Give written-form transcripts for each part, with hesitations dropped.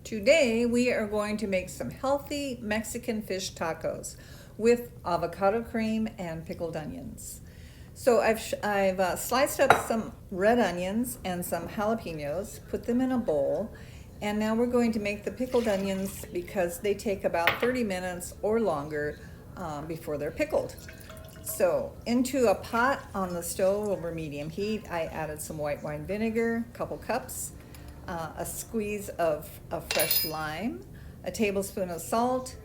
Today we are going to make some healthy Mexican fish tacos with avocado cream and pickled onions. So I've sliced up some red onions and some jalapenos, put them in a bowl, and now we're going to make the pickled onions because they take about 30 minutes or longer before they're pickled. So into a pot on the stove over medium heat, I added some white wine vinegar, a couple cups, a squeeze of fresh lime, a tablespoon of salt,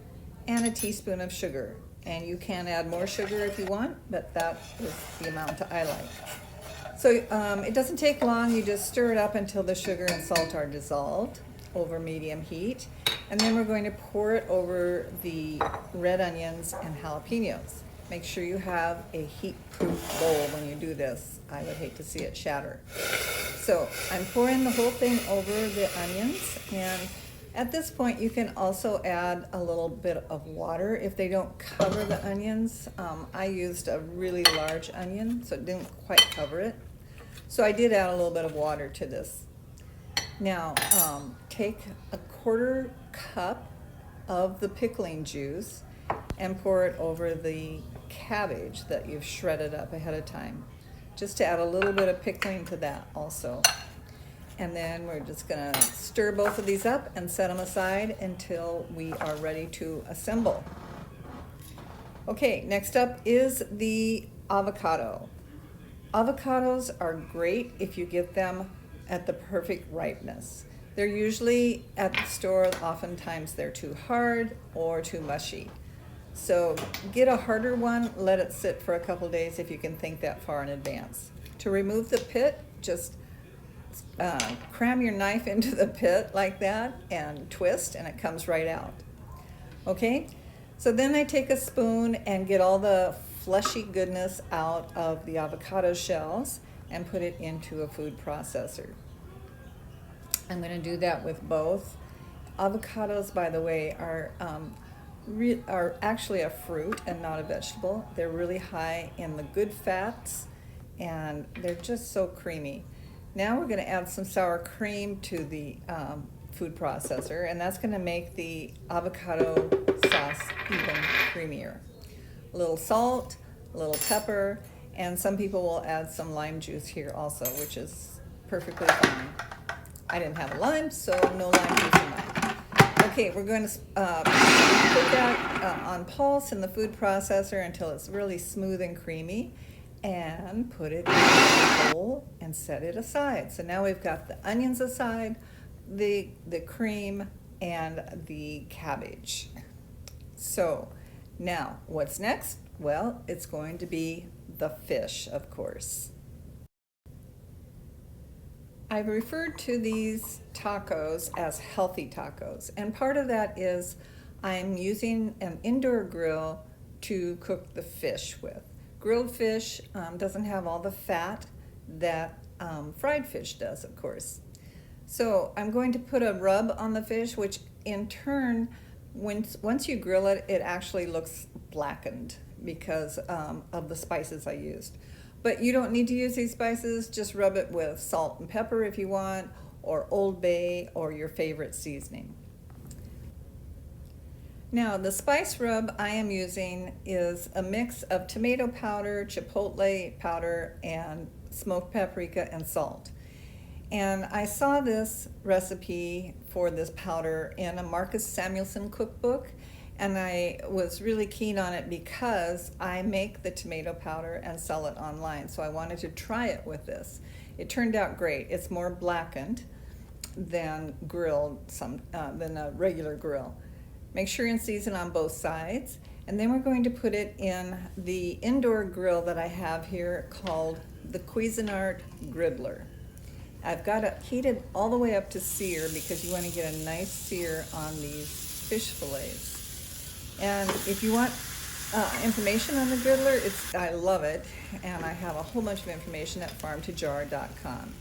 and a teaspoon of sugar. And you can add more sugar if you want, but that is the amount I like. So it doesn't take long. You just stir it up until the sugar and salt are dissolved over medium heat. And then we're going to pour it over the red onions and jalapenos. Make sure you have a heat-proof bowl when you do this. I would hate to see it shatter. So I'm pouring the whole thing over the onions, and at this point you can also add a little bit of water if they don't cover the onions. I used a really large onion, so it didn't quite cover it. So I did add a little bit of water to this. Now take a quarter cup of the pickling juice and pour it over the cabbage that you've shredded up ahead of time, just to add a little bit of pickling to that also. And then we're just gonna stir both of these up and set them aside until we are ready to assemble. Okay, next up is the avocado. Avocados are great if you get them at the perfect ripeness. They're usually at the store, oftentimes they're too hard or too mushy. So get a harder one, let it sit for a couple days if you can think that far in advance. To remove the pit, just cram your knife into the pit like that and twist, and it comes right out. Okay, so then I take a spoon and get all the fleshy goodness out of the avocado shells and put it into a food processor. I'm going to do that with both. Avocados, by the way, are actually a fruit and not a vegetable. They're really high in the good fats, and they're just so creamy. Now we're going to add some sour cream to the food processor, and that's going to make the avocado sauce even creamier. A little salt, a little pepper, and some people will add some lime juice here also, which is perfectly fine. I didn't have a lime, so no lime juice in mine. Okay, we're going to put that on pulse in the food processor until it's really smooth and creamy, and put it in a bowl and set it aside. So now we've got the onions aside, the cream, and the cabbage. So now what's next? Well, it's going to be the fish, of course. I've referred to these tacos as healthy tacos, and part of that is I'm using an indoor grill to cook the fish with. Grilled fish doesn't have all the fat that fried fish does, of course. So I'm going to put a rub on the fish, which in turn, once you grill it, it actually looks blackened because of the spices I used. But you don't need to use these spices. Just rub it with salt and pepper if you want, or Old Bay, or your favorite seasoning. Now, the spice rub I am using is a mix of tomato powder, chipotle powder, and smoked paprika and salt. And I saw this recipe for this powder in a Marcus Samuelsson cookbook, and I was really keen on it because I make the tomato powder and sell it online, so I wanted to try it with this. It turned out great. It's more blackened than grilled, than a regular grill. Make sure and season on both sides, and then we're going to put it in the indoor grill that I have here called the Cuisinart Griddler. I've got it heated all the way up to sear because you want to get a nice sear on these fish fillets. And if you want information on the Griddler, I love it, and I have a whole bunch of information at farmtojar.com.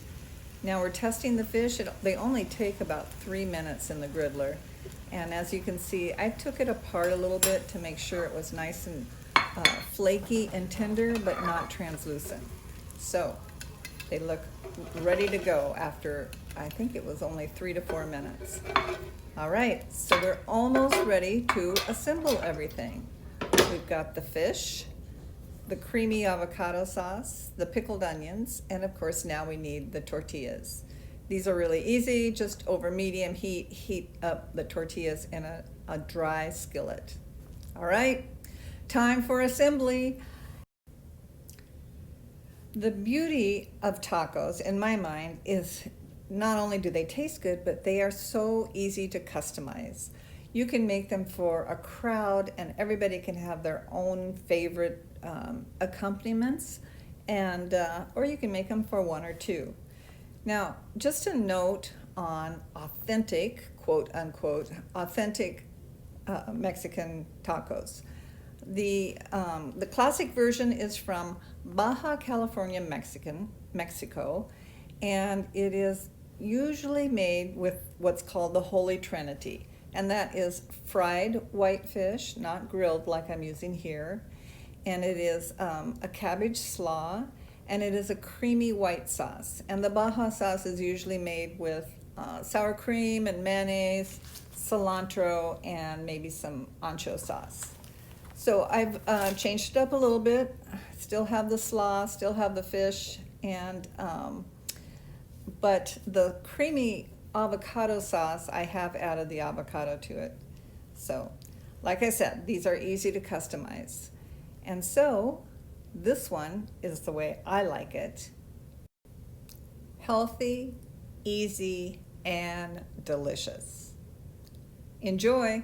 Now we're testing the fish. They only take about 3 minutes in the Griddler. And as you can see, I took it apart a little bit to make sure it was nice and flaky and tender, but not translucent. So they look ready to go after I think it was only 3 to 4 minutes. All right, so we're almost ready to assemble everything. We've got the fish, the creamy avocado sauce, the pickled onions, and of course now we need the tortillas. These are really easy, just over medium heat, heat up the tortillas in a dry skillet. All right, time for assembly. The beauty of tacos, in my mind, is not only do they taste good, but they are so easy to customize. You can make them for a crowd and everybody can have their own favorite accompaniments, and or you can make them for one or two. Now, just a note on authentic, quote unquote, authentic Mexican tacos. The classic version is from Baja California, Mexico, and it is usually made with what's called the Holy Trinity, and that is fried white fish, not grilled like I'm using here, and it is a cabbage slaw, and it is a creamy white sauce. And the Baja sauce is usually made with sour cream and mayonnaise, cilantro, and maybe some ancho sauce. So I've changed it up a little bit. Still have the slaw, still have the fish, and but the creamy avocado sauce, I have added the avocado to it. So, like I said, these are easy to customize. And so, this one is the way I like it. Healthy, easy, and delicious. Enjoy!